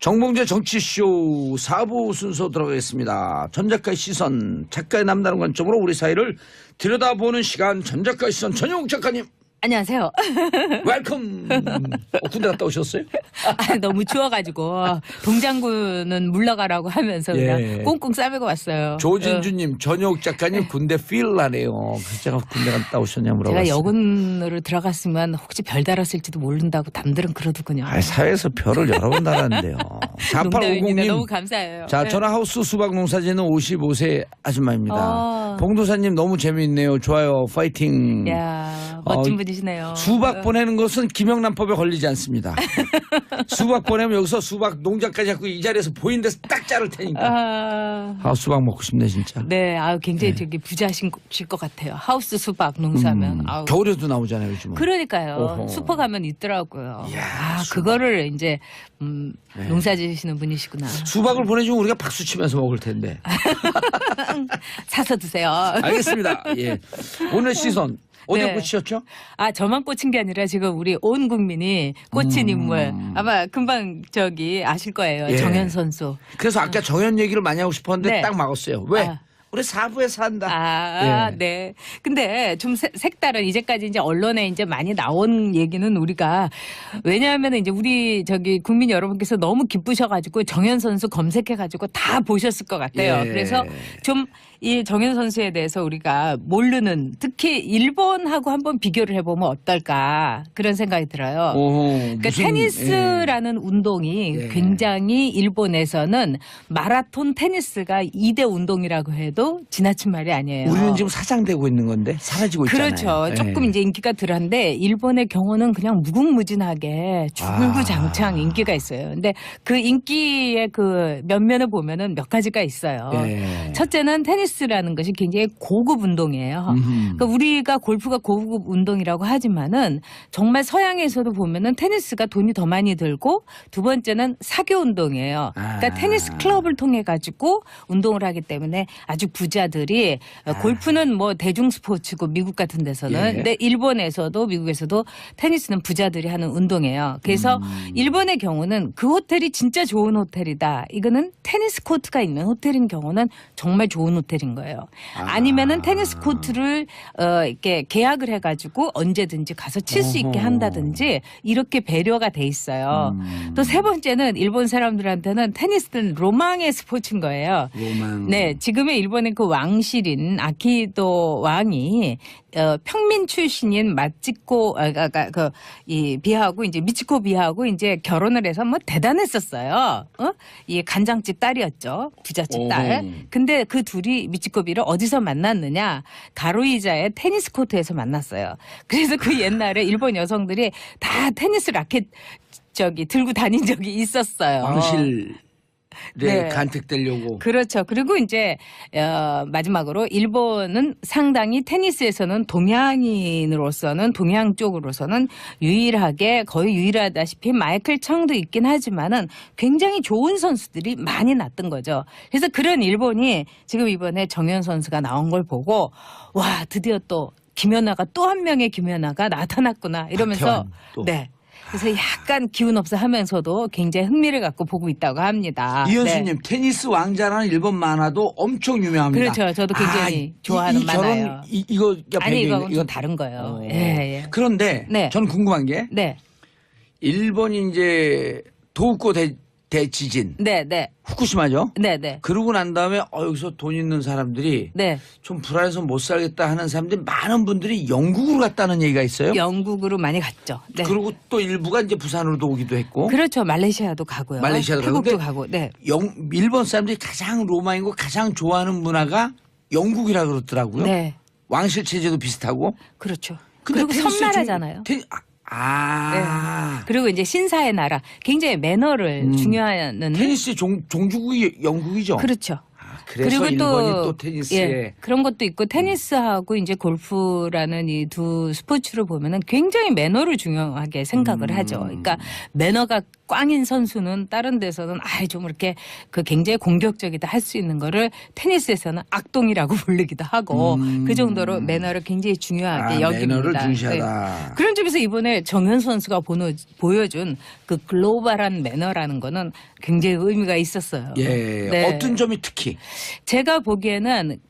정봉재 정치쇼 4부 순서 들어가겠습니다. 전 작가의 시선, 작가의 남다른 관점으로 우리 사회를 들여다보는 시간, 전 작가의 시선 전용 작가님. 안녕하세요. 웰컴. 군대 갔다 오셨어요? 너무 추워가지고 동장군은 물러가라고 하면서 그냥 꽁꽁 싸매고 왔어요. 조진주님, 전용 작가님 군대 필 나네요. 그래서 제가 군대 갔다 오셨냐 물어봤어요. 제가 여군으로 들어갔으면 혹시 별 달았을지도 모른다고 남들은 그러더군요. 사회에서 별을 여러 번 달았는데요. 4850님. 너무 감사해요. 자, 저는 하우스 수박 농사지는 55세 아줌마입니다. 봉도사님 너무 재미있네요. 좋아요. 파이팅. 야, 멋진 분이시네요. 수박 보내는 것은 김영란법에 걸리지 않습니다. 수박 보내면 여기서 수박 농장까지 갖고 이 자리에서 보이는 데서 딱 자를 테니까. 수박 먹고 싶네 진짜. 네, 굉장히 되게 부자신 것 같아요. 하우스 수박 농사면. 겨울에도 나오잖아요 요즘은. 그러니까요. 어허. 슈퍼 가면 있더라고요. 이야, 그거를 이제 농사 지으시는 분이시구나. 수박을 보내주면 우리가 박수 치면서 먹을 텐데. 사서 드세요. 알겠습니다. 예. 오늘 시선. 어디에 꽂히셨죠? 저만 꽂힌 게 아니라 지금 우리 온 국민이 꽂힌 인물. 아마 금방 아실 거예요. 정현 선수. 그래서 아까 정현 얘기를 많이 하고 싶었는데 딱 막았어요. 왜? 우리 4부에서 한다. 네. 근데 좀 색다른 이제까지 이제 언론에 이제 많이 나온 얘기는 우리가 왜냐하면 이제 우리 국민 여러분께서 너무 기쁘셔가지고 정현 선수 검색해가지고 다 보셨을 것 같아요. 그래서 좀 이 정현 선수에 대해서 우리가 모르는 특히 일본하고 한번 비교를 해보면 어떨까 그런 생각이 들어요. 그러니까 테니스라는 운동이 굉장히 일본에서는 마라톤 테니스가 2대 운동이라고 해도 지나친 말이 아니에요. 우리는 지금 사장되고 있는 건데 사라지고 있잖아요. 그렇죠. 조금 이제 인기가 덜한데 일본의 경우는 그냥 무궁무진하게 주구장창 인기가 있어요. 근데 그 인기의 그 면면을 보면은 몇 가지가 있어요. 첫째는 테니스라는 것이 굉장히 고급 운동이에요. 그러니까 우리가 골프가 고급 운동이라고 하지만은 정말 서양에서도 보면은 테니스가 돈이 더 많이 들고 두 번째는 사교 운동이에요. 그러니까 테니스 클럽을 통해 가지고 운동을 하기 때문에 아주 부자들이 골프는 뭐 대중 스포츠고 미국 같은 데서는 근데 일본에서도 미국에서도 테니스는 부자들이 하는 운동이에요. 그래서 일본의 경우는 그 호텔이 진짜 좋은 호텔이다. 이거는 테니스 코트가 있는 호텔인 경우는 정말 좋은 호텔인 거예요. 아니면은 테니스 코트를 이렇게 계약을 해가지고 언제든지 가서 칠 수 있게 한다든지 이렇게 배려가 돼 있어요. 또 세 번째는 일본 사람들한테는 테니스는 로망의 스포츠인 거예요. 로망. 네, 지금의 일본의 그 왕실인 아키히도 왕이 평민 출신인 비하고 이제 미치코 비하고 이제 결혼을 해서 뭐 대단했었어요. 이 간장집 딸이었죠. 부잣집 딸. 근데 그 둘이 미치코 비를 어디서 만났느냐? 가로이자의 테니스 코트에서 만났어요. 그래서 그 옛날에 일본 여성들이 다 테니스 라켓 들고 다닌 적이 있었어요. 왕실. 간택되려고. 그렇죠. 그리고 이제 마지막으로 일본은 상당히 테니스에서는 동양인으로서는 동양 쪽으로서는 거의 유일하다시피 마이클 청도 있긴 하지만은 굉장히 좋은 선수들이 많이 났던 거죠. 그래서 그런 일본이 지금 이번에 정현 선수가 나온 걸 보고 와 드디어 또 김연아가 또 한 명의 김연아가 나타났구나 이러면서 그래서 약간 기운 없어 하면서도 굉장히 흥미를 갖고 보고 있다고 합니다. 이현수님 테니스 왕자라는 일본 만화도 엄청 유명합니다. 그렇죠. 저도 굉장히 좋아하는 만화예요. 이건 좀 다른 거예요. 그런데 저는 궁금한 게 일본이 이제 도쿄 대지진. 후쿠시마죠? 그러고 난 다음에 여기서 돈 있는 사람들이 좀 불안해서 못 살겠다 하는 사람들이 많은 분들이 영국으로 갔다는 얘기가 있어요. 영국으로 많이 갔죠. 그리고 또 일부가 이제 부산으로도 오기도 했고. 그렇죠. 말레이시아도 가고요. 태국도 가고. 일본 사람들이 가장 로망이고 가장 좋아하는 문화가 영국이라 그러더라고요. 왕실 체제도 비슷하고. 그렇죠. 그리고 섬나라잖아요. 그리고 이제 신사의 나라. 굉장히 매너를 중요하는. 테니스의 종주국이 영국이죠. 그렇죠. 그래서 그리고 또 테니스에 그런 것도 있고 테니스하고 이제 골프라는 이 두 스포츠를 보면은 굉장히 매너를 중요하게 생각을 하죠. 그러니까 매너가 꽝인 선수는 다른 데서는 좀 이렇게 그 굉장히 공격적이다 할 수 있는 거를 테니스에서는 악동이라고 부르기도 하고 그 정도로 매너를 굉장히 중요하게 여깁니다. 매너를 중시하다. 네. 그런 점에서 이번에 정현 선수가 보여준 그 글로벌한 매너라는 거는 굉장히 의미가 있었어요. 예. 네. 어떤 점이 특히? 제가 보기에는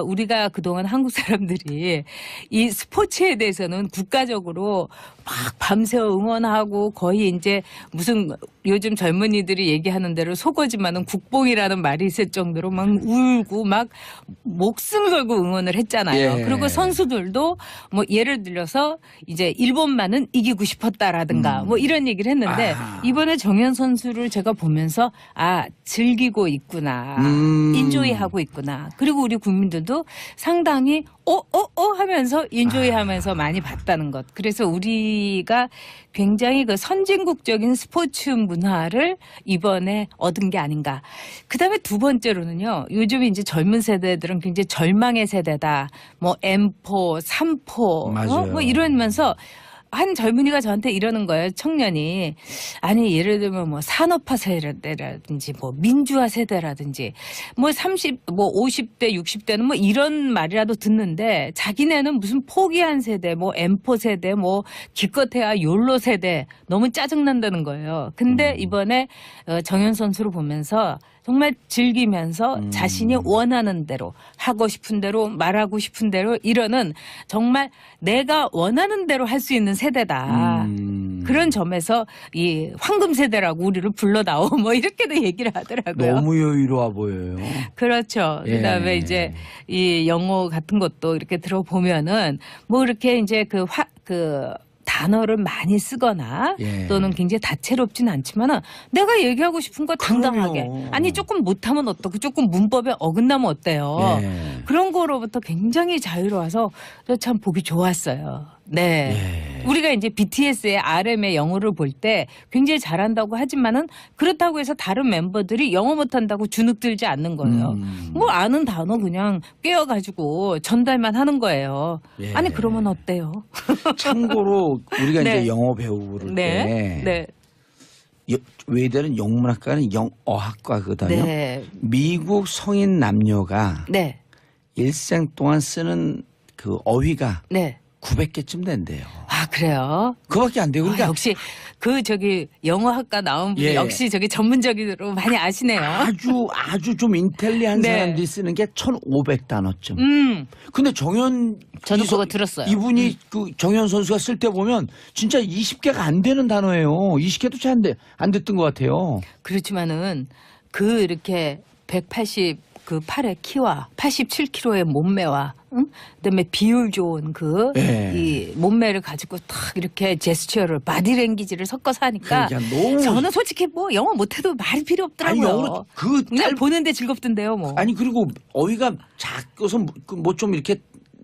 우리가 그동안 한국 사람들이 이 스포츠에 대해서는 국가적으로 막 밤새 응원하고 거의 이제 무슨 요즘 젊은이들이 얘기하는 대로 속어지만은 국뽕이라는 말이 있을 정도로 막 울고 막 목숨을 걸고 응원을 했잖아요. 예. 그리고 선수들도 뭐 예를 들어서 이제 일본만은 이기고 싶었다라든가 뭐 이런 얘기를 했는데 이번에 정현 선수를 제가 보면서 즐기고 있구나. 인조이하고 있구나. 그리고 우리 국민들도 상당히 하면서 인조이하면서 많이 봤다는 것. 그래서 우리가 굉장히 그 선진국적인 스포츠 문화를 이번에 얻은 게 아닌가. 그다음에 두 번째로는요. 요즘 이제 젊은 세대들은 굉장히 절망의 세대다. 뭐 M4, 3포 뭐 이러면서 한 젊은이가 저한테 이러는 거예요. 청년이. 아니 예를 들면 뭐 산업화 세대라든지 뭐 민주화 세대라든지 뭐 50대 60대는 뭐 이런 말이라도 듣는데 자기네는 무슨 포기한 세대 뭐 M4 세대 뭐 기껏해야 욜로 세대 너무 짜증난다는 거예요. 근데 이번에 정현 선수를 보면서 정말 즐기면서 자신이 원하는 대로 하고 싶은 대로 말하고 싶은 대로 이러는 정말 내가 원하는 대로 할 수 있는 세대다. 그런 점에서 이 황금 세대라고 우리를 불러다오 뭐 이렇게도 얘기를 하더라고요. 너무 여유로워 보여요. 그렇죠. 그다음에 이제 이 영어 같은 것도 이렇게 들어보면은 뭐 이렇게 이제 그 단어를 많이 쓰거나 또는 굉장히 다채롭진 않지만은 내가 얘기하고 싶은 거 당당하게. 아니 조금 못하면 어떻고 조금 문법에 어긋나면 어때요. 그런 거로부터 굉장히 자유로워서 참 보기 좋았어요. 네. 우리가 이제 BTS의 RM의 영어를 볼 때 굉장히 잘한다고 하지만은 그렇다고 해서 다른 멤버들이 영어 못한다고 주눅 들지 않는 거예요. 뭐 아는 단어 그냥 꿰어가지고 전달만 하는 거예요. 아니 그러면 어때요? 참고로 우리가 이제 영어 배우고 그럴 때 외대는 영문학과는 영어학과거든요. 미국 성인 남녀가 일생 동안 쓰는 그 어휘가 900개쯤 된대요. 그래요? 그거밖에 안 돼요. 그러니까 역시 영어학과 나온 분이 역시 전문적으로 많이 아시네요. 아주 좀 인텔리한 사람들이 쓰는 게 1,500단어쯤. 근데 저는 그거 들었어요. 이분이 그 정현 선수가 쓸 때 보면 진짜 20개가 안 되는 단어예요. 20개도 잘 안 됐던 것 같아요. 그렇지만은 이렇게 180 팔의 키와 87kg의 몸매와 그다음에 비율 좋은 이 몸매를 가지고 딱 이렇게 제스처를 바디랭귀지를 섞어서 하니까 저는 솔직히 뭐 영어 못해도 말이 필요 없더라고요. 그냥 보는데 즐겁던데요. 뭐. 아니 그리고 어휘가 작아서 뭐 좀 이렇게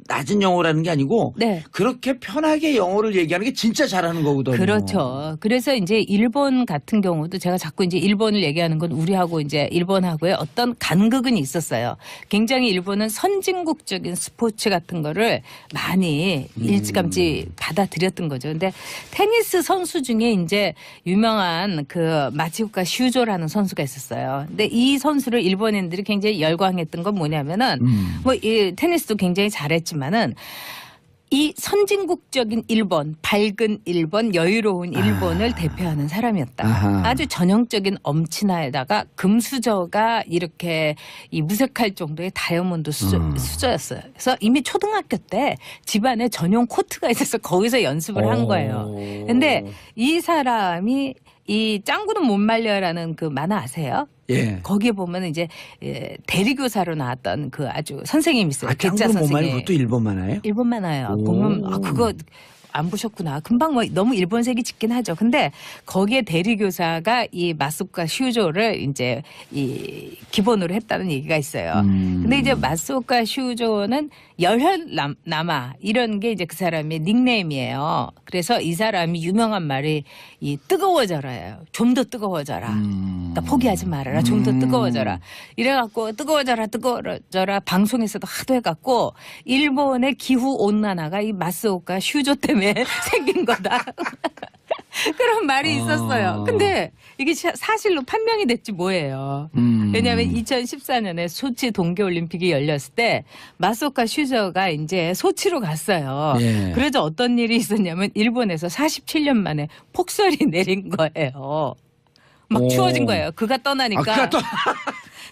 낮은 영어라는 게 아니고 그렇게 편하게 영어를 얘기하는 게 진짜 잘하는 거거든요. 그렇죠. 그래서 이제 일본 같은 경우도 제가 자꾸 이제 일본을 얘기하는 건 우리하고 이제 일본하고의 어떤 간극은 있었어요. 굉장히 일본은 선진국적인 스포츠 같은 거를 많이 일찌감치 받아들였던 거죠. 근데 테니스 선수 중에 이제 유명한 마츠오카 슈조라는 선수가 있었어요. 근데 이 선수를 일본인들이 굉장히 열광했던 건 뭐냐면은 이 테니스도 굉장히 잘했지만 이 선진국적인 일본, 밝은 일본, 여유로운 일본을 대표하는 사람이었다. 아주 전형적인 엄친아에다가 금수저가 이렇게 무색할 정도의 다이아몬드 수저였어요. 그래서 이미 초등학교 때 집안에 전용 코트가 있어서 거기서 연습을 한 거예요. 근데 이 사람이 이 짱구는 못 말려라는 만화 아세요? 거기에 보면 이제 대리교사로 나왔던 아주 선생님이 있어요. 짱구는 못 말려 그것도 일본 만화예요? 일본 만화예요. 보면 그거 안 보셨구나. 금방 너무 일본색이 짙긴 하죠. 근데 거기에 대리교사가 이 마츠오카 슈조를 이제 기본으로 했다는 얘기가 있어요. 근데 이제 마츠오카 슈조는 열혈남아 이런 게 이제 그 사람의 닉네임이에요. 그래서 이 사람이 유명한 말이 뜨거워져라예요. 좀 더 뜨거워져라. 그러니까 포기하지 말아라. 좀 더 뜨거워져라. 이래갖고 뜨거워져라 방송에서도 하도 해갖고 일본의 기후 온난화가 이 마츠오카 슈조 때문에 생긴 거다. 그런 말이 있었어요. 근데 이게 사실로 판명이 됐지 뭐예요. 왜냐하면 2014년에 소치 동계올림픽이 열렸을 때 마소카 슈저가 이제 소치로 갔어요. 예. 그래서 어떤 일이 있었냐면 일본에서 47년 만에 폭설이 내린 거예요. 막 추워진 거예요. 그가 떠나니까.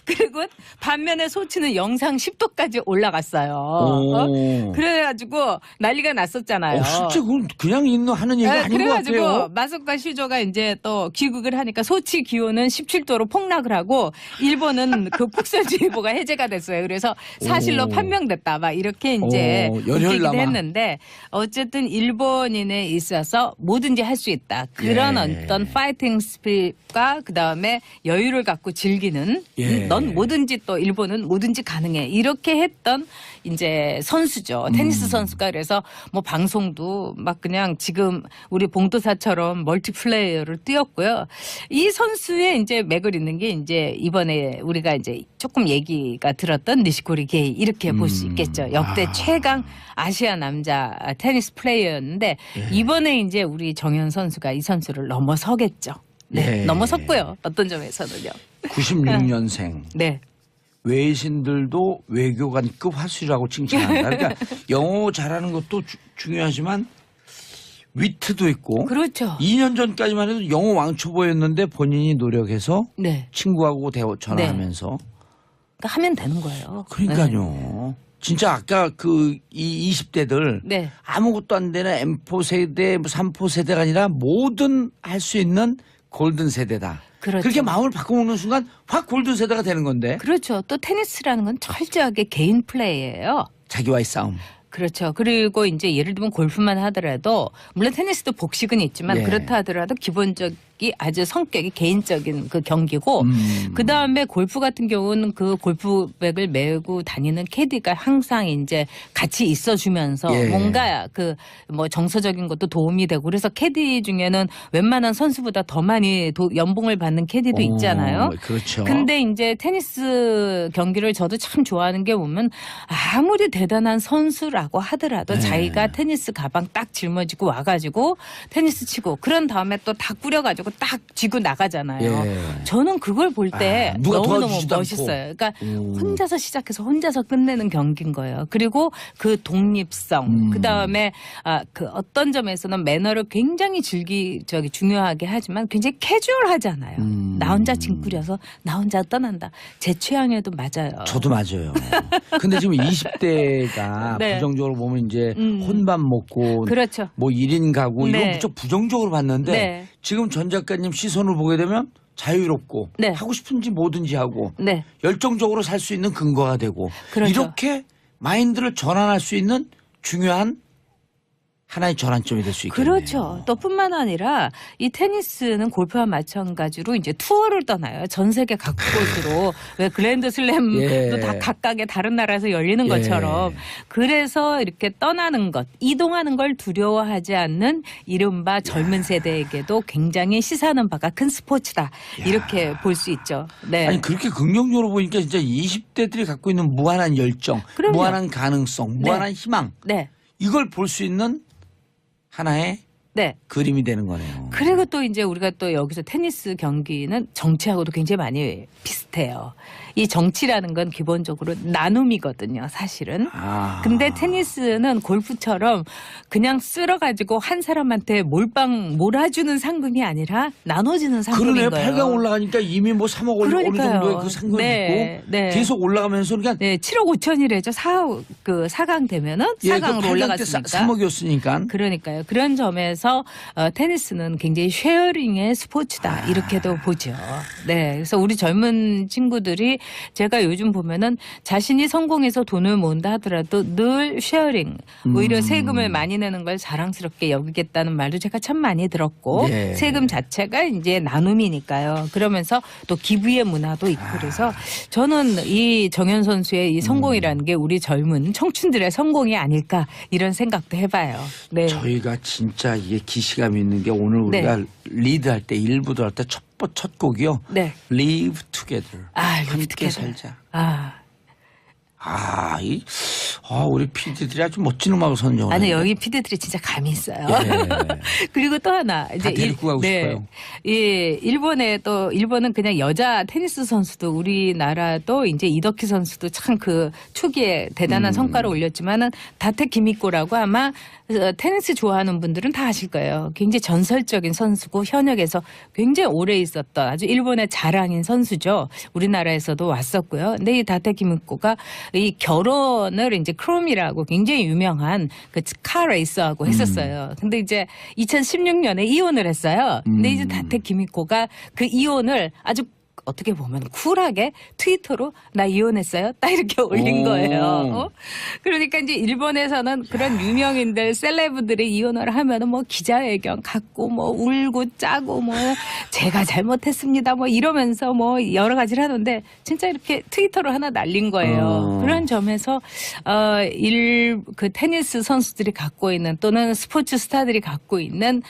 그리고 반면에 소치는 영상 10도까지 올라갔어요. 그래가지고 난리가 났었잖아요. 진짜 그건 그냥 하는 얘기 아닌 것 같아요. 그래가지고 마소카 슈조가 이제 또 귀국을 하니까 소치 기온은 17도로 폭락을 하고 일본은 그 폭설주의보가 해제가 됐어요. 그래서 사실로 판명됐다. 막 이렇게 이제 웃기기도 했는데 어쨌든 일본인에 있어서 뭐든지 할 수 있다. 그런 어떤 파이팅 스피릿과 그다음에 여유를 갖고 즐기는 넌 뭐든지 또 일본은 뭐든지 가능해. 이렇게 했던 이제 선수죠. 테니스 선수가 그래서 뭐 방송도 막 그냥 지금 우리 봉도사처럼 멀티플레이어를 뛰었고요. 이 선수의 이제 맥을 잇는 게 이제 이번에 우리가 이제 조금 얘기가 들었던 니시코리 게이 이렇게 볼 수 있겠죠. 역대 최강 아시아 남자 테니스 플레이어였는데 이번에 이제 우리 정현 선수가 이 선수를 넘어서겠죠. 네, 넘어섰고요. 어떤 점에서는요. 96년생. 네. 외신들도 외교관급 화술이라고 칭찬한다. 그러니까 영어 잘하는 것도 중요하지만 위트도 있고. 그렇죠. 2년 전까지만 해도 영어 왕초보였는데 본인이 노력해서 친구하고 전화하면서. 그러니까 하면 되는 거예요. 그러니까요. 진짜 아까 이 20대들 아무것도 안 되는 M4 세대, 3포 세대가 아니라 모든 할 수 있는 골든 세대다. 그렇죠. 그렇게 마음을 바꿔먹는 순간 확 골든 세대가 되는 건데. 그렇죠. 또 테니스라는 건 철저하게 개인 플레이예요. 자기와의 싸움. 그렇죠. 그리고 이제 예를 들면 골프만 하더라도 물론 테니스도 복식은 있지만 그렇다 하더라도 기본적이 아주 성격이 개인적인 그 경기고 그다음에 골프 같은 경우는 그 골프백을 메고 다니는 캐디가 항상 이제 같이 있어주면서 뭔가 그 뭐 정서적인 것도 도움이 되고 그래서 캐디 중에는 웬만한 선수보다 더 많이 연봉을 받는 캐디도 있잖아요. 그렇죠. 근데 이제 테니스 경기를 저도 참 좋아하는 게 보면 아무리 대단한 선수라고 하더라도 자기가 테니스 가방 딱 짊어지고 와가지고 테니스 치고 그런 다음에 또 다 꾸려가지고 딱 쥐고 나가잖아요. 저는 그걸 볼 때 너무너무 멋있어요. 그러니까 혼자서 시작해서 혼자서 끝내는 경기인 거예요. 그리고 그 독립성, 그다음에 그 어떤 점에서는 매너를 굉장히 중요하게 하지만 굉장히 캐주얼하잖아요. 나 혼자 짐 꾸려서 나 혼자 떠난다. 제 취향에도 맞아요. 저도 맞아요. 근데 지금 20대가 부정적으로 보면 이제 혼밥 먹고 그렇죠. 뭐 1인 가구 이거 무척 부정적으로 봤는데 지금 전 작가님 시선을 보게 되면 자유롭고 하고 싶은지 뭐든지 하고 열정적으로 살 수 있는 근거가 되고 이렇게 마인드를 전환할 수 있는 중요한 하나의 전환점이 될 수 있겠네요. 그렇죠. 또 뿐만 아니라 이 테니스는 골프와 마찬가지로 이제 투어를 떠나요. 전 세계 각곳으로 왜 그랜드 슬램도 다 각각의 다른 나라에서 열리는 것처럼 그래서 이렇게 떠나는 것, 이동하는 걸 두려워하지 않는 이른바 젊은 세대에게도 굉장히 시사하는 바가 큰 스포츠다. 이렇게 볼 수 있죠. 네. 아니 그렇게 긍정적으로 보니까 진짜 20대들이 갖고 있는 무한한 열정, 무한한 가능성, 무한한 희망 이걸 볼 수 있는 하나의 그림이 되는 거네요. 그리고 또 이제 우리가 또 여기서 테니스 경기는 정치하고도 굉장히 많이 비슷해요. 이 정치라는 건 기본적으로 나눔이거든요, 사실은. 근데 테니스는 골프처럼 그냥 쓸어가지고 한 사람한테 몰아주는 상금이 아니라 나눠지는 상금인 거예요. 그러네. 8강 올라가니까 이미 뭐 3억 어느 정도의 그 상금이 있고 계속 올라가면서 그러니까 7억 5천이래죠. 4강 되면은 4강으로 올라갔으니까. 3억이었으니까. 그러니까요. 그런 점에서 테니스는 굉장히 쉐어링의 스포츠다. 이렇게도 보죠. 네. 그래서 우리 젊은 친구들이 제가 요즘 보면은 자신이 성공해서 돈을 모은다 하더라도 늘 쉐어링, 오히려 세금을 많이 내는 걸 자랑스럽게 여기겠다는 말도 제가 참 많이 들었고 세금 자체가 이제 나눔이니까요. 그러면서 또 기부의 문화도 있고 그래서 저는 이 정현 선수의 이 성공이라는 게 우리 젊은 청춘들의 성공이 아닐까 이런 생각도 해봐요. 네. 저희가 진짜 이게 기시감이 있는 게 오늘 우리가 리드할 때 일부도 할 때 첫 곡이요. Live Together. 함께 살자. 우리 PD들이 아주 멋진 음악을 선정을. 아니, 여기 PD들이 진짜 감이 있어요. 그리고 또 하나. 이제 데리고 가고 싶어요. 일본은 그냥 여자 테니스 선수도 우리나라도 이제 이덕희 선수도 참 그 초기에 대단한 성과를 올렸지만은 다테 기미코라고 아마 테니스 좋아하는 분들은 다 아실 거예요. 굉장히 전설적인 선수고 현역에서 굉장히 오래 있었던 아주 일본의 자랑인 선수죠. 우리나라에서도 왔었고요. 근데 이 다테 기미코가 이 결혼을 이제 크롬이라고 굉장히 유명한 그 카 레이서하고 했었어요. 근데 이제 2016년에 이혼을 했어요. 근데 이제 다테 기미코가 그 이혼을 아주 어떻게 보면 쿨하게 트위터로 나 이혼했어요. 딱 이렇게 올린 거예요. 그러니까 이제 일본에서는 그런 유명인들, 셀레브들이 이혼을 하면은 뭐 기자회견 갖고 뭐 울고 짜고 뭐 제가 잘못했습니다. 뭐 이러면서 뭐 여러 가지를 하는데 진짜 이렇게 트위터로 하나 날린 거예요. 그런 점에서 그 테니스 선수들이 갖고 있는 또는 스포츠 스타들이 갖고 있는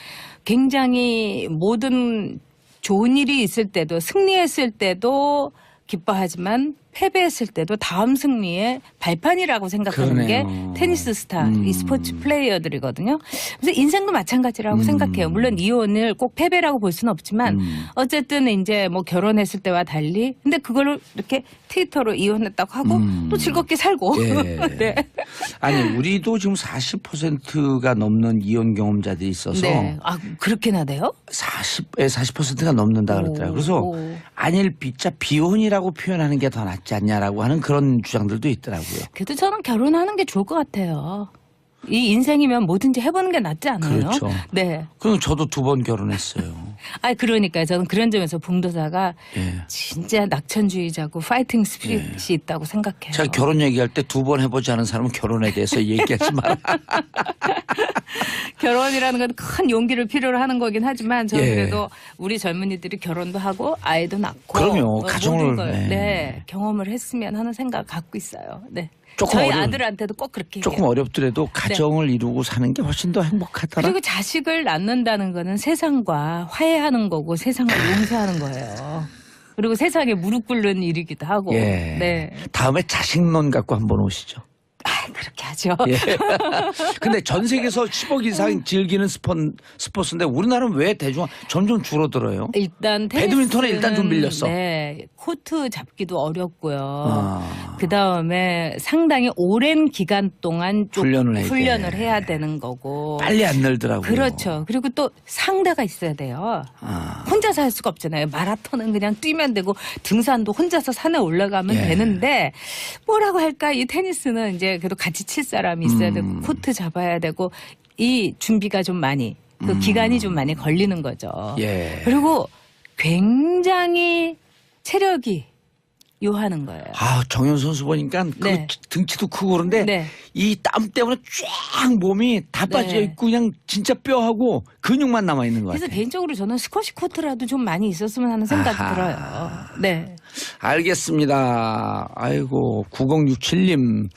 굉장히 모든 좋은 일이 있을 때도 승리했을 때도 기뻐하지만 패배했을 때도 다음 승리의 발판이라고 생각하는 게 테니스 스타, 이 스포츠 플레이어들이거든요. 그래서 인생도 마찬가지라고 생각해요. 물론 이혼을 꼭 패배라고 볼 수는 없지만 어쨌든 이제 뭐 결혼했을 때와 달리 근데 그걸 이렇게 트위터로 이혼했다고 하고 또 즐겁게 살고. 네. 아니 우리도 지금 40%가 넘는 이혼 경험자들이 있어서. 네. 그렇게나 돼요? 40%가 넘는다 그러더라고요. 그래서 아닐 비자 비혼이라고 표현하는 게 더 낫지 않냐라고 하는 그런 주장들도 있더라고요. 그래도 저는 결혼하는 게 좋을 것 같아요. 이 인생이면 뭐든지 해보는 게 낫지 않아요? 그렇죠. 네. 그럼 저도 2번 결혼했어요. 그러니까 저는 그런 점에서 봉도사가 진짜 낙천주의자고 파이팅 스피릿이 있다고 생각해요. 제가 결혼 얘기할 때 2번 해보지 않은 사람은 결혼에 대해서 얘기하지 마라. 결혼이라는 건 큰 용기를 필요로 하는 거긴 하지만 저는 그래도 우리 젊은이들이 결혼도 하고 아이도 낳고 그럼요. 가정을 경험을 했으면 하는 생각을 갖고 있어요. 네. 조금 저희 아들한테도 꼭 그렇게 조금 해요. 어렵더라도 가정을 이루고 사는 게 훨씬 더 행복하더라. 그리고 자식을 낳는다는 거는 세상과 화해하는 거고 세상을 용서하는 거예요. 그리고 세상에 무릎 꿇는 일이기도 하고. 네. 다음에 자식론 갖고 한번 오시죠. 그렇게 하죠. 근데 전 세계에서 10억 이상 즐기는 스포츠인데 우리나라는 왜 점점 줄어들어요? 일단 배드민턴에 일단 좀 밀렸어. 네. 코트 잡기도 어렵고요. 그다음에 상당히 오랜 기간 동안 좀 훈련을 해야 되는 거고. 빨리 안 늘더라고요. 그렇죠. 그리고 또 상대가 있어야 돼요. 혼자서 할 수가 없잖아요. 마라톤은 그냥 뛰면 되고 등산도 혼자서 산에 올라가면 되는데 뭐라고 할까? 이 테니스는 이제 그래도 같이 칠 사람이 있어야 되고 코트 잡아야 되고 이 준비가 좀 많이 그 기간이 좀 많이 걸리는 거죠. 그리고 굉장히 체력이 요하는 거예요. 정현 선수 보니까 그 등치도 크고 그런데 이 땀 때문에 쫙 몸이 다 빠져 있고 그냥 진짜 뼈하고 근육만 남아 있는 것 같아요. 그래서 개인적으로 저는 스쿼시 코트라도 좀 많이 있었으면 하는 생각이 들어요. 네. 알겠습니다. 아이고 9067님.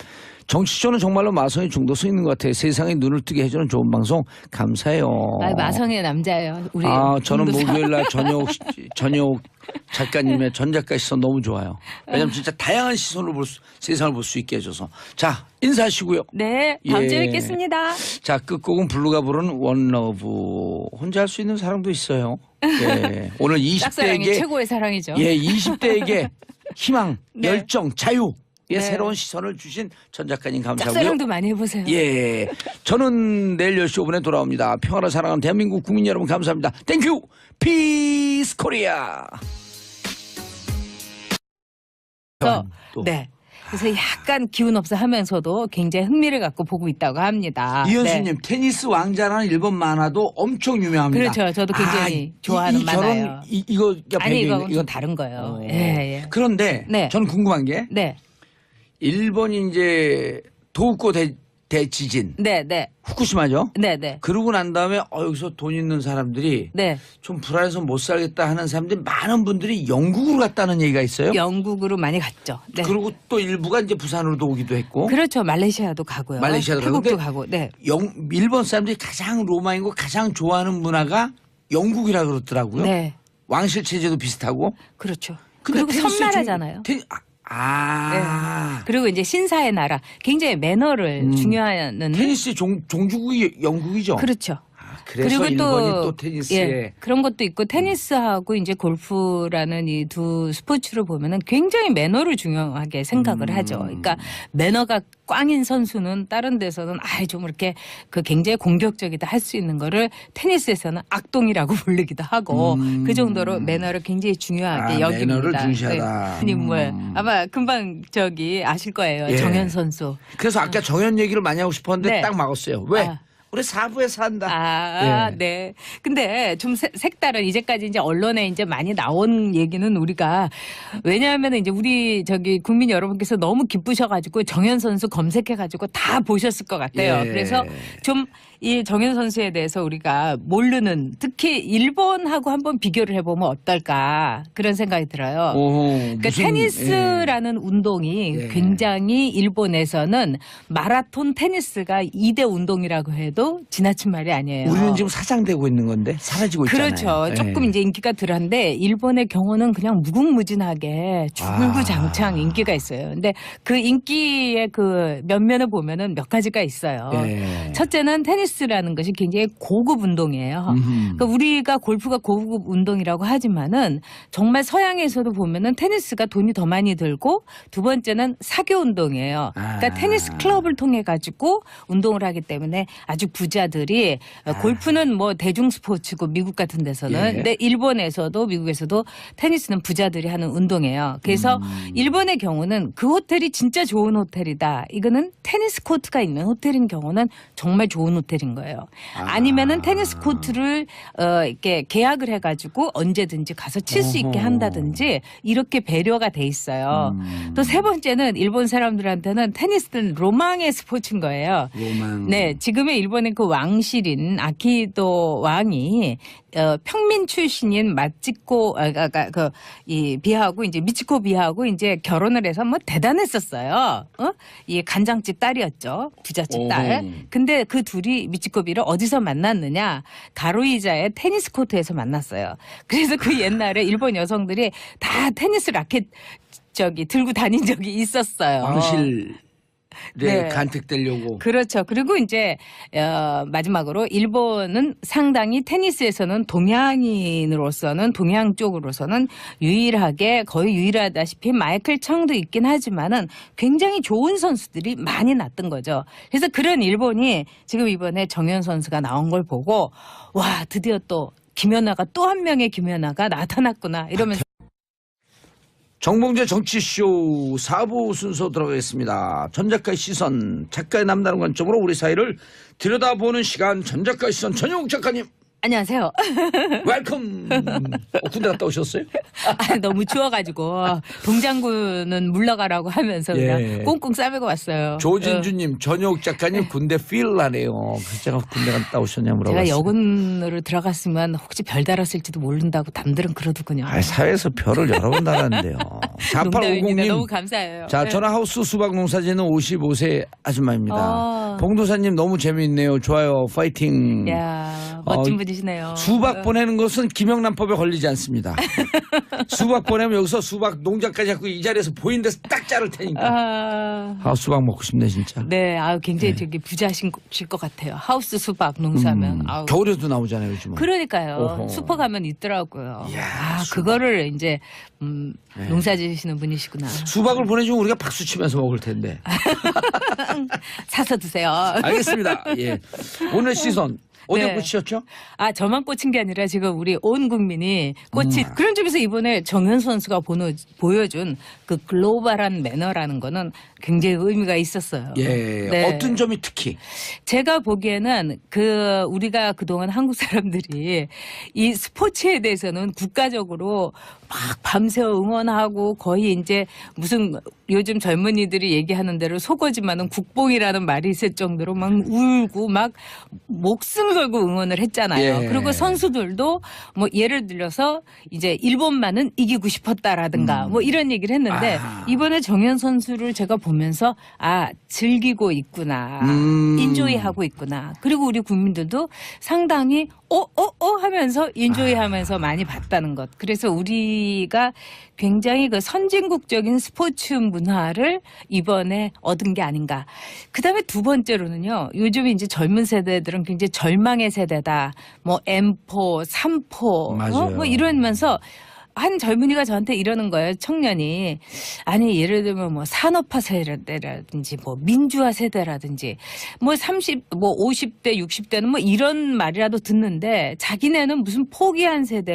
정치쇼는 정말로 마성의 중독성 있는 것 같아요. 세상에 눈을 뜨게 해주는 좋은 방송 감사해요. 마성의 남자예요. 우리 저는 목요일날 전효 작가님의 전 작가 시선 너무 좋아요. 왜냐하면 진짜 다양한 시선으로 세상을 볼 수 있게 해줘서. 자 인사하시고요. 네. 다음 주에 뵙겠습니다. 자 끝곡은 블루가 부르는 원러브. 혼자 할 수 있는 사랑도 있어요. 오늘 20대에게 최고의 사랑이죠. 20대에게 희망, 열정, 자유. 새로운 시선을 주신 전 작가님 감사하고요. 짝사랑도 많이 해보세요. 저는 내일 10시 5분에 돌아옵니다. 평화를 사랑하는 대한민국 국민 여러분 감사합니다. 땡큐 피스 코리아. 그래서 약간 기운 없어 하면서도 굉장히 흥미를 갖고 보고 있다고 합니다. 이현수님 테니스 왕자라는 일본 만화도 엄청 유명합니다. 그렇죠. 저도 굉장히 좋아하는 만화예요. 이건 좀 다른 거예요. 그런데 저는 궁금한 게 일본이 이제 도쿄 대지진. 후쿠시마죠? 그러고 난 다음에 여기서 돈 있는 사람들이 좀 불안해서 못 살겠다 하는 사람들이 많은 분들이 영국으로 갔다는 얘기가 있어요. 영국으로 많이 갔죠. 그리고 또 일부가 이제 부산으로도 오기도 했고. 그렇죠. 말레이시아도 가고요. 태국도 가고. 일본 사람들이 가장 로망이고 가장 좋아하는 문화가 영국이라 그러더라고요. 왕실 체제도 비슷하고. 그렇죠. 그리고 섬나라잖아요. 네. 그리고 이제 신사의 나라. 굉장히 매너를 중요하는. 테니스의 종주국이 영국이죠. 그렇죠. 그래서 그리고 일본이 또 테니스에 예, 그런 것도 있고 테니스하고 이제 골프라는 이 두 스포츠를 보면은 굉장히 매너를 중요하게 생각을 하죠. 그러니까 매너가 꽝인 선수는 다른 데서는 좀 이렇게 그 굉장히 공격적이다 할 수 있는 거를 테니스에서는 악동이라고 부르기도 하고 그 정도로 매너를 굉장히 중요하게 여깁니다. 매너를 중시하다. 인물 아마 금방 아실 거예요. 예. 정현 선수. 그래서 아까 정현 얘기를 많이 하고 싶었는데 네. 딱 막았어요. 왜? 우리 4부에서 한다. 예. 네. 근데 좀 색다른 이제까지 이제 언론에 이제 많이 나온 얘기는 우리가 왜냐하면 이제 우리 국민 여러분께서 너무 기쁘셔가지고 정현 선수 검색해가지고 다 보셨을 것 같아요. 예. 그래서 좀 이 정현 선수에 대해서 우리가 모르는 특히 일본하고 한번 비교를 해보면 어떨까 그런 생각이 들어요. 그러니까 테니스라는 운동이 굉장히 일본에서는 마라톤 테니스가 2대 운동이라고 해도 지나친 말이 아니에요. 우리는 지금 사장되고 있는 건데 사라지고 있잖아요. 그렇죠. 조금 이제 인기가 덜한데 일본의 경우는 그냥 무궁무진하게 줄구장창 인기가 있어요. 근데 그 인기의 그 면면을 보면은 몇 가지가 있어요. 첫째는 테니스라는 것이 굉장히 고급 운동이에요. 그러니까 우리가 골프가 고급 운동이라고 하지만은 정말 서양에서도 보면은 테니스가 돈이 더 많이 들고 두 번째는 사교 운동이에요. 그러니까 테니스 클럽을 통해 가지고 운동을 하기 때문에 아주 부자들이 골프는 뭐 대중 스포츠고 미국 같은 데서는 근데 일본에서도 미국에서도 테니스는 부자들이 하는 운동이에요. 그래서 일본의 경우는 그 호텔이 진짜 좋은 호텔이다. 이거는 테니스 코트가 있는 호텔인 경우는 정말 좋은 호텔인 거예요. 아니면은 테니스 코트를 이렇게 계약을 해가지고 언제든지 가서 칠 수 있게 한다든지 이렇게 배려가 돼 있어요. 또 세 번째는 일본 사람들한테는 테니스는 로망의 스포츠인 거예요. 로망. 네, 지금의 일본의 그 왕실인 아키히도 왕이 평민 출신인 마치코 이 비하고 이제 미치코 비하고 이제 결혼을 해서 뭐 대단했었어요. 이 간장집 딸이었죠. 부잣집 딸. 근데 그 둘이 미치코 비를 어디서 만났느냐? 가로이자의 테니스 코트에서 만났어요. 그래서 그 옛날에 일본 여성들이 다 테니스 라켓 들고 다닌 적이 있었어요. 왕실 네, 간택되려고. 그렇죠. 그리고 이제 마지막으로 일본은 상당히 테니스에서는 동양인으로서는 동양 쪽으로서는 거의 유일하다시피 마이클 청도 있긴 하지만은 굉장히 좋은 선수들이 많이 났던 거죠. 그래서 그런 일본이 지금 이번에 정현 선수가 나온 걸 보고 와 드디어 또 김연아가 또 한 명의 김연아가 나타났구나 이러면서. 정봉재 정치쇼 4부 순서 들어가겠습니다. 전 작가의 시선, 작가의 남다른 관점으로 우리 사회를 들여다보는 시간, 전 작가의 시선 전용욱 작가님. 안녕하세요. 웰컴. 군대 갔다 오셨어요? 너무 추워가지고 동장군은 물러가라고 하면서 그냥 꽁꽁 싸매고 왔어요. 조진주님, 전용욱 작가님 군대 필 나네요. 그래서 제가 군대 갔다 오셨냐 물어봤어요. 제가 여군으로 들어갔으면 혹시 별 달았을지도 모른다고 남들은 그러더군요. 사회에서 별을 여러 번 달았는데요. 4850님. 너무 감사해요. 자, 전화하우스 수박 농사지는 55세 아줌마입니다. 봉도사님 너무 재미있네요. 좋아요. 파이팅. 야, 멋진 분이시네요. 수박 보내는 것은 김영란법에 걸리지 않습니다. 수박 보내면 여기서 수박 농장까지 하고 이 자리에서 보이는 데서 딱 자를 테니까. 수박 먹고 싶네 진짜. 네, 굉장히 부자실 것 같아요. 하우스 수박 농사면. 겨울에도 나오잖아요 요즘은. 그러니까요. 슈퍼 가면 있더라고요. 이야, 그거를 이제 농사 지으시는 분이시구나. 수박을 보내주면 우리가 박수 치면서 먹을 텐데. 사서 드세요. 알겠습니다. 예. 오늘 시선. 어디에 꽂히셨죠? 저만 꽂힌 게 아니라 지금 우리 온 국민이 그런 점에서 이번에 정현 선수가 보여준 그 글로벌한 매너라는 거는 굉장히 의미가 있었어요. 어떤 점이 특히? 제가 보기에는 우리가 그동안 한국 사람들이 이 스포츠에 대해서는 국가적으로 막 밤새 응원하고 거의 이제 무슨 요즘 젊은이들이 얘기하는 대로 속어지만은 국뽕이라는 말이 있을 정도로 막 울고 막 목숨을 걸고 응원을 했잖아요. 그리고 선수들도 뭐 예를 들어서 이제 일본만은 이기고 싶었다라든가 뭐 이런 얘기를 했는데 이번에 정현 선수를 제가 보면서 즐기고 있구나. 인조이하고 있구나. 그리고 우리 국민들도 상당히 하면서 인조이 하면서 많이 봤다는 것. 그래서 우리가 굉장히 그 선진국적인 스포츠 문화를 이번에 얻은 게 아닌가. 그 다음에 두 번째로는요. 요즘 이제 젊은 세대들은 굉장히 절망의 세대다. 뭐 M4, 3포, 뭐 이러면서 한 젊은이가 저한테 이러는 거예요. 청년이. 아니 예를 들면 뭐 산업화 세대라든지 뭐 민주화 세대라든지 뭐 50대 60대는 뭐 이런 말이라도 듣는데 자기네는 무슨 포기한 세대